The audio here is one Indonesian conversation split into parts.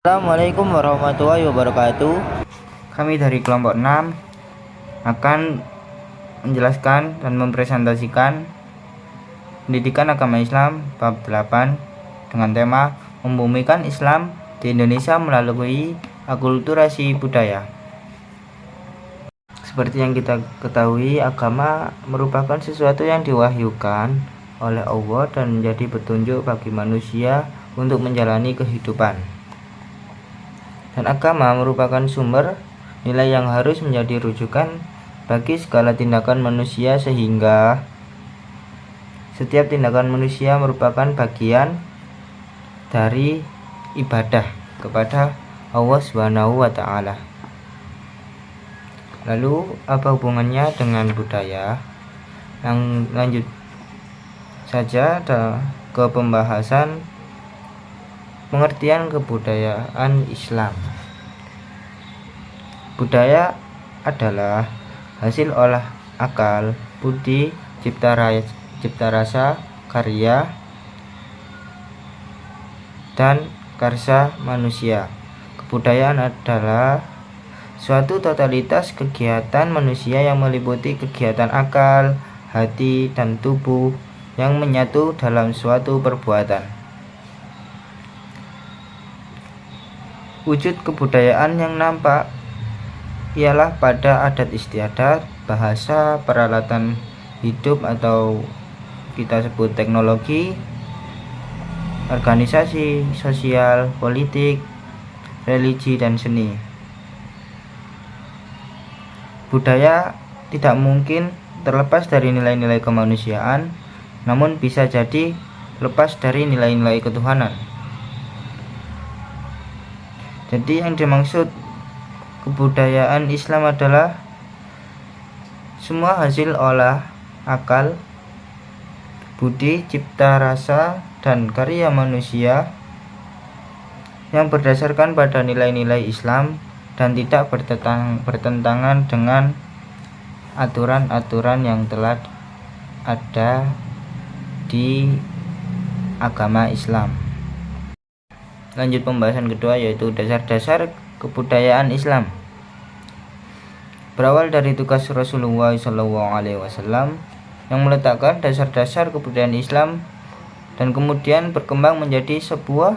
Assalamualaikum warahmatullahi wabarakatuh. Kami dari kelompok 6 akan menjelaskan dan mempresentasikan pendidikan agama Islam bab 8 dengan tema membumikan Islam di Indonesia melalui akulturasi budaya. Seperti yang kita ketahui, agama merupakan sesuatu yang diwahyukan oleh Allah dan menjadi petunjuk bagi manusia untuk menjalani kehidupan. Dan agama merupakan sumber nilai yang harus menjadi rujukan bagi segala tindakan manusia, sehingga setiap tindakan manusia merupakan bagian dari ibadah kepada Allah Subhanahu wa Ta'ala. Lalu apa hubungannya dengan budaya? Yang lanjut saja ke pembahasan pengertian kebudayaan Islam. Budaya adalah hasil olah akal, budi, cipta rasa, karya, dan karsa manusia. Kebudayaan adalah suatu totalitas kegiatan manusia yang meliputi kegiatan akal, hati, dan tubuh yang menyatu dalam suatu perbuatan. Wujud kebudayaan yang nampak ialah pada adat istiadat, bahasa, peralatan hidup atau kita sebut teknologi, organisasi sosial, politik, religi, dan seni. Budaya tidak mungkin terlepas dari nilai-nilai kemanusiaan, namun bisa jadi lepas dari nilai-nilai ketuhanan. Jadi yang dimaksud kebudayaan Islam adalah semua hasil olah akal, budi, cipta rasa, dan karya manusia yang berdasarkan pada nilai-nilai Islam dan tidak bertentangan dengan aturan-aturan yang telah ada di agama Islam. Lanjut pembahasan kedua, yaitu dasar-dasar kebudayaan Islam. Berawal dari tugas Rasulullah SAW yang meletakkan dasar-dasar kebudayaan Islam dan kemudian berkembang menjadi sebuah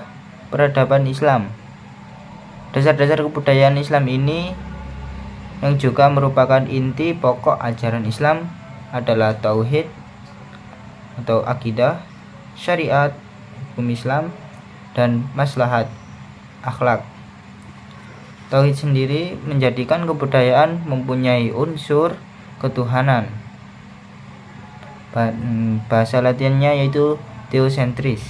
peradaban Islam. Dasar-dasar kebudayaan Islam ini yang juga merupakan inti pokok ajaran Islam adalah tauhid atau akidah, syariat, hukum Islam, dan maslahat akhlak. Tauhid sendiri menjadikan kebudayaan mempunyai unsur ketuhanan. Bahasa Latinnya yaitu theosentris,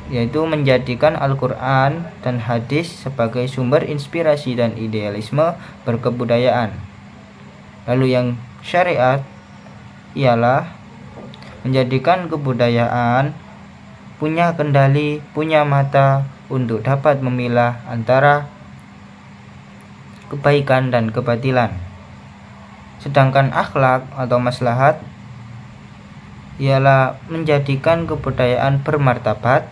yaitu menjadikan Al-Quran dan hadis sebagai sumber inspirasi dan idealisme berkebudayaan. Lalu yang syariat ialah menjadikan kebudayaan punya kendali, punya mata untuk dapat memilah antara kebaikan dan kebatilan. Sedangkan akhlak atau maslahat ialah menjadikan kebudayaan bermartabat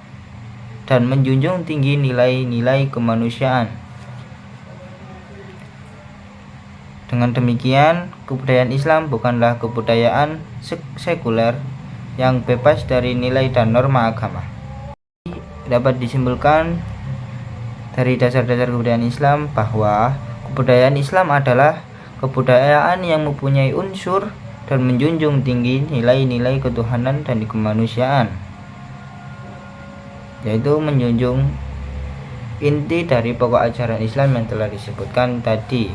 dan menjunjung tinggi nilai-nilai kemanusiaan. Dengan demikian, kebudayaan Islam bukanlah kebudayaan sekuler yang bebas dari nilai dan norma agama. Dapat disimpulkan dari dasar-dasar kebudayaan Islam bahwa kebudayaan Islam adalah kebudayaan yang mempunyai unsur dan menjunjung tinggi nilai-nilai ketuhanan dan kemanusiaan, yaitu menjunjung inti dari pokok ajaran Islam yang telah disebutkan tadi.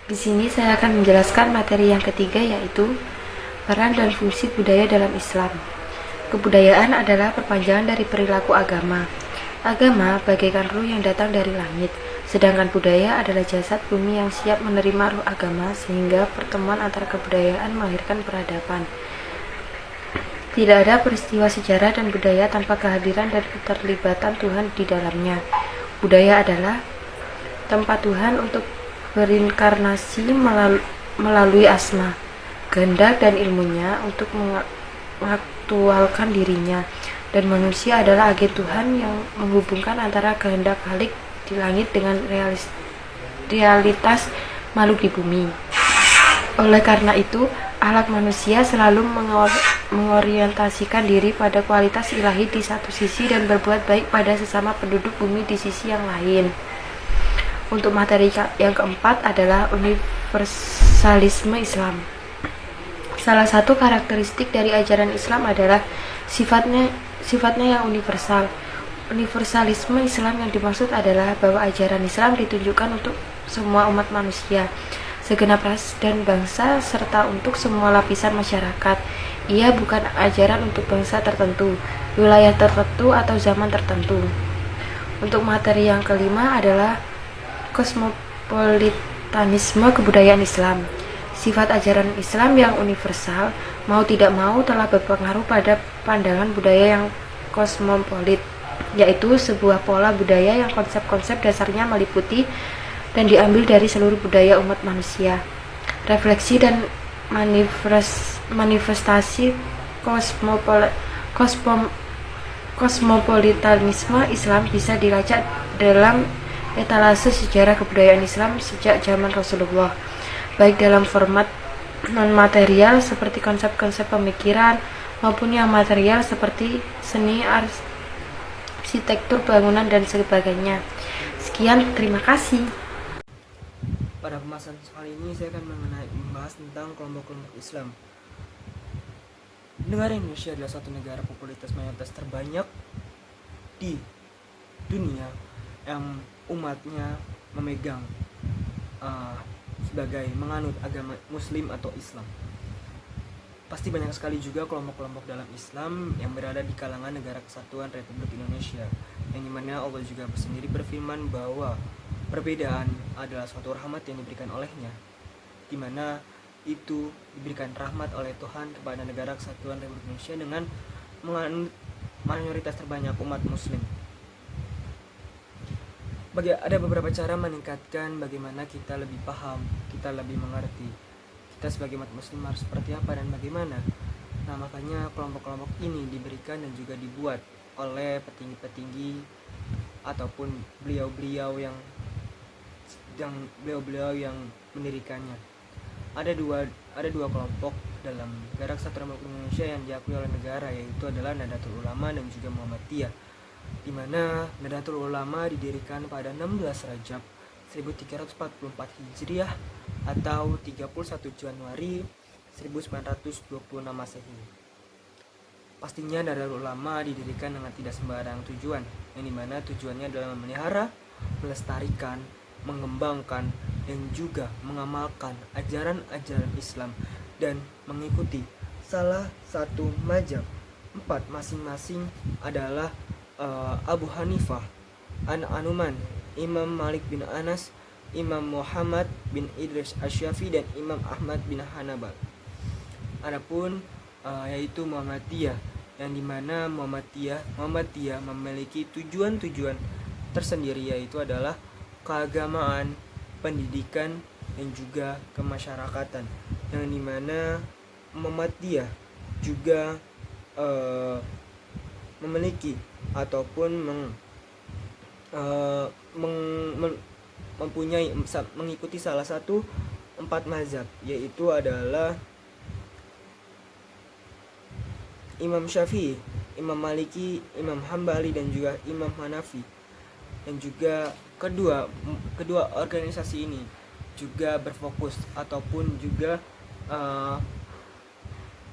Di sini saya akan menjelaskan materi yang ketiga, yaitu peran dan fungsi budaya dalam Islam. Kebudayaan adalah perpanjangan dari perilaku agama. Agama bagaikan ruh yang datang dari langit, sedangkan budaya adalah jasad bumi yang siap menerima ruh agama, sehingga pertemuan antara kebudayaan melahirkan peradaban. Tidak ada peristiwa sejarah dan budaya tanpa kehadiran dan keterlibatan Tuhan di dalamnya. Budaya adalah tempat Tuhan untuk berinkarnasi melalui asma, kehendak, dan ilmunya untuk mengaktualkan dirinya dan manusia adalah agen Tuhan yang menghubungkan antara kehendak Khalik di langit dengan realitas makhluk di bumi. Oleh karena itu, akhlak manusia selalu mengorientasikan diri pada kualitas ilahi di satu sisi dan berbuat baik pada sesama penduduk bumi di sisi yang lain. Untuk materi yang keempat adalah universalisme Islam. Salah satu karakteristik dari ajaran Islam adalah sifatnya yang universal. Universalisme Islam yang dimaksud adalah bahwa ajaran Islam ditunjukkan untuk semua umat manusia, segenap ras dan bangsa, serta untuk semua lapisan masyarakat. Ia bukan ajaran untuk bangsa tertentu, wilayah tertentu, atau zaman tertentu. Untuk materi yang kelima adalah kosmopolitanisme kebudayaan Islam. Sifat ajaran Islam yang universal, mau tidak mau telah berpengaruh pada pandangan budaya yang kosmopolit, yaitu sebuah pola budaya yang konsep-konsep dasarnya meliputi dan diambil dari seluruh budaya umat manusia. Refleksi dan manifestasi kosmopolitanisme Islam bisa dilacak dalam etalase sejarah kebudayaan Islam sejak zaman Rasulullah, baik dalam format non-material seperti konsep-konsep pemikiran maupun yang material seperti seni, arsitektur, bangunan, dan sebagainya. Sekian, terima kasih. Pada pembahasan kali ini saya akan membahas tentang kelompok-kelompok Islam. Negara Indonesia adalah satu negara popularitas mayoritas terbanyak di dunia yang umatnya memegang sebagai menganut agama Muslim atau Islam. Pasti banyak sekali juga kelompok-kelompok dalam Islam yang berada di kalangan Negara Kesatuan Republik Indonesia, yang dimana Allah juga sendiri berfirman bahwa perbedaan adalah suatu rahmat yang diberikan olehnya, di mana itu diberikan rahmat oleh Tuhan kepada Negara Kesatuan Republik Indonesia dengan menganut mayoritas terbanyak umat Muslim. Ada beberapa cara meningkatkan bagaimana kita lebih paham, kita lebih mengerti kita sebagai umat Muslim harus seperti apa dan bagaimana. Nah, makanya kelompok-kelompok ini diberikan dan juga dibuat oleh petinggi-petinggi ataupun beliau-beliau yang mendirikannya. Ada dua kelompok dalam Negara Kesatuan Republik Indonesia yang diakui oleh negara, yaitu adalah Nahdlatul Ulama dan juga Muhammadiyah, di mana Nahdlatul Ulama didirikan pada 16 Rajab 1344 Hijriah atau 31 Januari 1926 Masehi. Pastinya Nahdlatul Ulama didirikan dengan tidak sembarang tujuan, yang dimana tujuannya adalah memelihara, melestarikan, mengembangkan, dan juga mengamalkan ajaran-ajaran Islam dan mengikuti salah satu mazhab 4 masing-masing adalah Abu Hanifah, An-Nu'man, Imam Malik bin Anas, Imam Muhammad bin Idris Asy-Syafi'i, dan Imam Ahmad bin Hanbal. Adapun yaitu Muhammadiyah, yang dimana Muhammadiyah memiliki tujuan-tujuan tersendiri, yaitu adalah keagamaan, pendidikan, dan juga kemasyarakatan, yang dimana Muhammadiyah juga memiliki ataupun mengikuti salah satu 4 mazhab, yaitu adalah Imam Syafi'i, Imam Maliki, Imam Hambali, dan juga Imam Hanafi. Dan juga kedua organisasi ini juga berfokus ataupun juga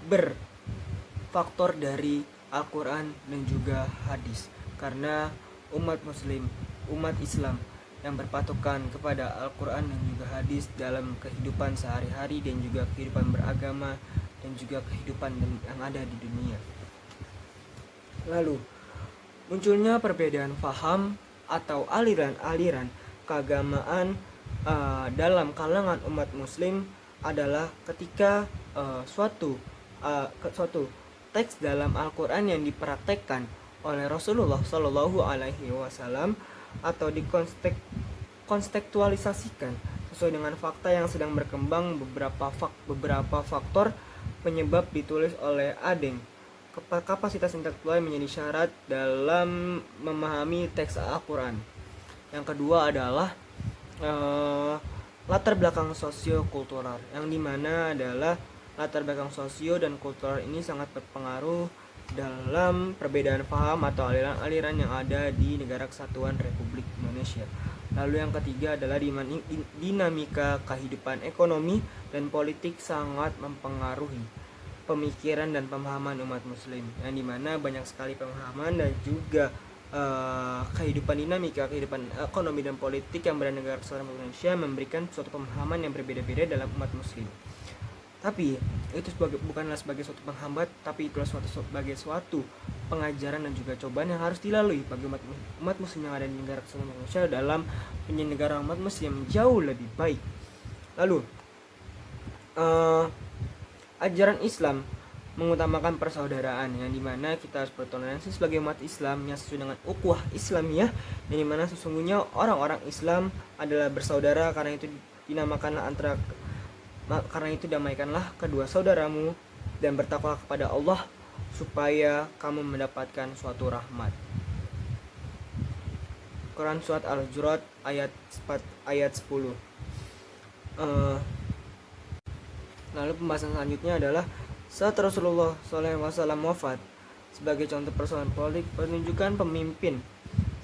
berfaktor dari Al-Quran dan juga hadis, karena umat Muslim, umat Islam yang berpatokan kepada Al-Quran dan juga hadis dalam kehidupan sehari-hari dan juga kehidupan beragama dan juga kehidupan yang ada di dunia. Lalu munculnya perbedaan faham atau aliran-aliran keagamaan dalam kalangan umat Muslim adalah ketika suatu teks dalam Al-Quran yang dipraktekkan oleh Rasulullah Shallallahu Alaihi Wasallam atau dikontekstualisasikan sesuai dengan fakta yang sedang berkembang. Beberapa faktor penyebab ditulis oleh Adeng kapasitas intelektual menjadi syarat dalam memahami teks Al-Quran. Yang kedua adalah latar belakang sosio-kultural, yang dimana adalah latar belakang sosio dan kultural ini sangat berpengaruh dalam perbedaan paham atau aliran-aliran yang ada di Negara Kesatuan Republik Indonesia. Lalu yang ketiga adalah dinamika kehidupan ekonomi dan politik sangat mempengaruhi pemikiran dan pemahaman umat muslim, yang dimana banyak sekali pemahaman dan juga dinamika kehidupan ekonomi dan politik yang berada di Negara Kesatuan Republik Indonesia memberikan suatu pemahaman yang berbeda-beda dalam umat muslim. Tapi itu bukanlah sebagai suatu penghambat, tapi itulah sebagai suatu pengajaran dan juga cobaan yang harus dilalui bagi umat muslim yang ada di Negara Kesatuan Indonesia dalam menjadi negara umat muslim jauh lebih baik. Lalu ajaran Islam mengutamakan persaudaraan, yang dimana kita harus bertoleransi sebagai umat Islam yang sesuai dengan ukhuwah Islamiyah, yang dimana sesungguhnya orang-orang Islam adalah bersaudara. Karena itu damaikanlah kedua saudaramu dan bertakwalah kepada Allah supaya kamu mendapatkan suatu rahmat. Quran surat Al-Hujurat ayat 10. Lalu pembahasan selanjutnya adalah saat Rasulullah SAW wafat, sebagai contoh persoalan politik penunjukan pemimpin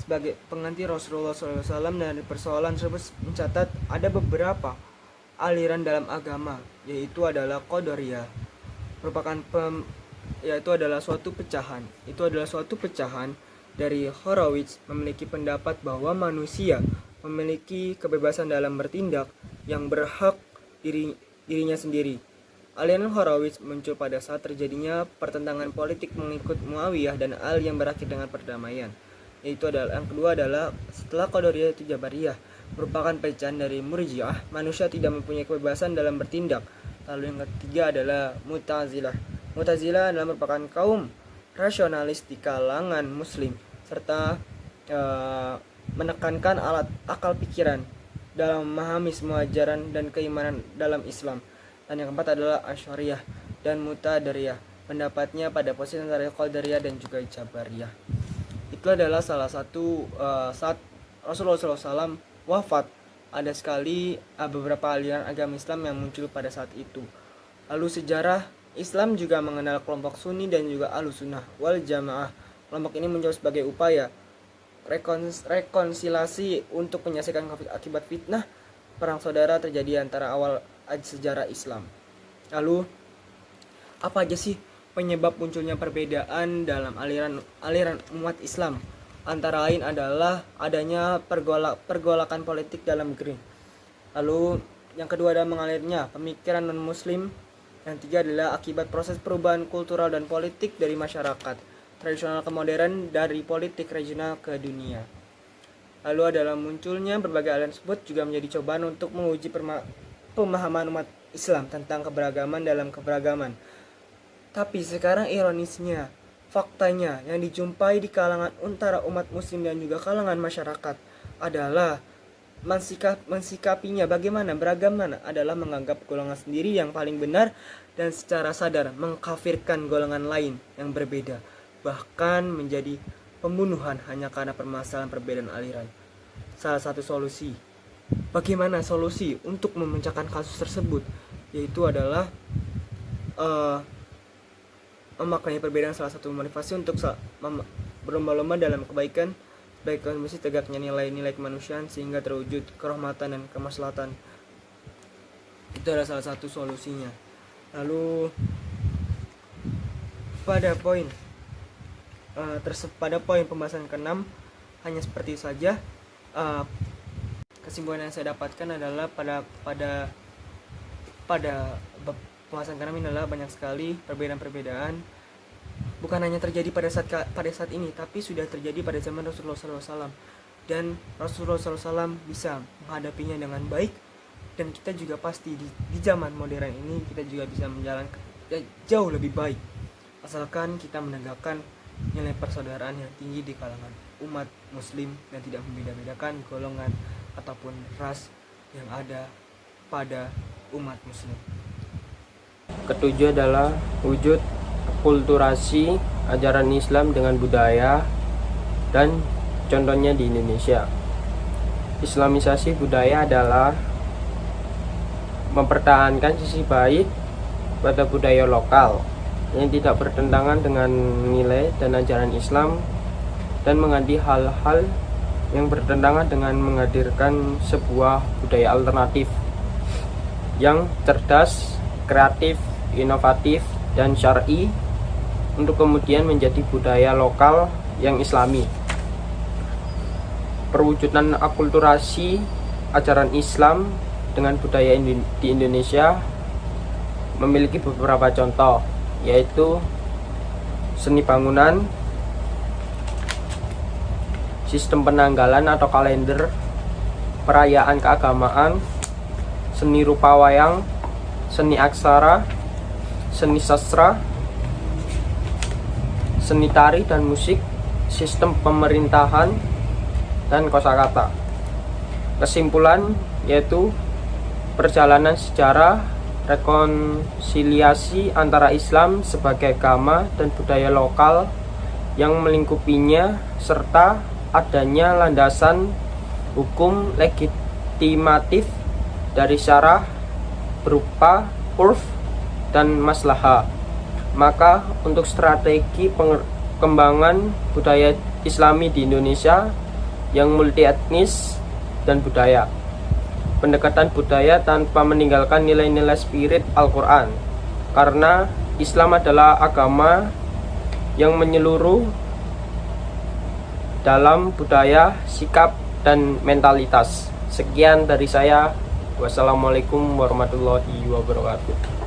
sebagai pengganti Rasulullah SAW. Dan persoalan tersebut mencatat ada beberapa aliran dalam agama, yaitu adalah Qadariyah, yaitu adalah suatu pecahan dari Horowitz, memiliki pendapat bahwa manusia memiliki kebebasan dalam bertindak yang berhak dirinya sendiri. Aliran Horowitz muncul pada saat terjadinya pertentangan politik mengikut Muawiyah dan Ali yang berakhir dengan perdamaian. Yang kedua adalah setelah Qadariyah itu Jabariyah, merupakan pecahan dari Murji'ah, manusia tidak mempunyai kebebasan dalam bertindak. Lalu yang ketiga adalah Mu'tazilah. Mu'tazilah adalah merupakan kaum rasionalis di kalangan muslim, serta menekankan alat akal pikiran dalam memahami semua ajaran dan keimanan dalam Islam. Dan yang keempat adalah Asy'ariyah dan Mu'tadariyah, pendapatnya pada posisi antara Qadariyah dan juga Jabariyah. Itu adalah salah satu saat Rasulullah SAW wafat, ada sekali beberapa aliran agama Islam yang muncul pada saat itu. Lalu sejarah Islam juga mengenal kelompok Sunni dan juga Ahlussunnah wal Jamaah. Kelompok ini muncul sebagai upaya rekonsiliasi untuk menyelesaikan akibat fitnah perang saudara terjadi antara awal sejarah Islam. Lalu apa aja sih penyebab munculnya perbedaan dalam aliran umat Islam? Antara lain adalah adanya pergolakan politik dalam negeri. Lalu yang kedua adalah mengalirnya pemikiran non-muslim. Yang tiga adalah akibat proses perubahan kultural dan politik dari masyarakat tradisional ke modern, dari politik regional ke dunia. Lalu adalah munculnya berbagai aliran tersebut juga menjadi cobaan untuk menguji pemahaman umat Islam tentang keberagaman dalam keberagaman. Tapi sekarang ironisnya, faktanya yang dijumpai di kalangan antara umat muslim dan juga kalangan masyarakat adalah mensikapinya bagaimana beragama adalah menganggap golongan sendiri yang paling benar dan secara sadar mengkafirkan golongan lain yang berbeda, bahkan menjadi pembunuhan hanya karena permasalahan perbedaan aliran. Salah satu solusi, bagaimana solusi untuk memecahkan kasus tersebut, yaitu adalah memaknai perbedaan salah satu motivasi untuk berlomba-lomba dalam kebaikan, baik kondisi tegaknya nilai-nilai kemanusiaan sehingga terwujud kerahmatan dan kemaslahatan. Itu adalah salah satu solusinya. Lalu pada poin pembahasan ke-6 hanya seperti saja, kesimpulan yang saya dapatkan adalah pada pembahasan ke-6 ini adalah banyak sekali perbedaan-perbedaan, bukan hanya terjadi pada saat ini, tapi sudah terjadi pada zaman Rasulullah SAW, dan Rasulullah SAW bisa menghadapinya dengan baik, dan kita juga pasti di zaman modern ini kita juga bisa menjalankan jauh lebih baik, asalkan kita menegakkan nilai persaudaraan yang tinggi di kalangan umat muslim dan tidak membeda-bedakan golongan ataupun ras yang ada pada umat muslim. Ketujuh adalah wujud mengakulturasi ajaran Islam dengan budaya dan contohnya di Indonesia. Islamisasi budaya adalah mempertahankan sisi baik pada budaya lokal yang tidak bertentangan dengan nilai dan ajaran Islam dan mengganti hal-hal yang bertentangan dengan menghadirkan sebuah budaya alternatif yang cerdas, kreatif, inovatif, dan syar'i untuk kemudian menjadi budaya lokal yang islami. Perwujudan akulturasi ajaran Islam dengan budaya di Indonesia memiliki beberapa contoh, yaitu seni bangunan, sistem penanggalan atau kalender, perayaan keagamaan, seni rupa wayang, seni aksara, seni sastra, seni tari dan musik, sistem pemerintahan, dan kosakata. Kesimpulan yaitu perjalanan sejarah rekonsiliasi antara Islam sebagai agama dan budaya lokal yang melingkupinya serta adanya landasan hukum legitimatif dari syarah berupa urf dan maslahah. Maka untuk strategi pengembangan budaya Islami di Indonesia yang multi etnis dan budaya, pendekatan budaya tanpa meninggalkan nilai-nilai spirit Al-Quran, karena Islam adalah agama yang menyeluruh dalam budaya, sikap, dan mentalitas. Sekian dari saya. Wassalamualaikum warahmatullahi wabarakatuh.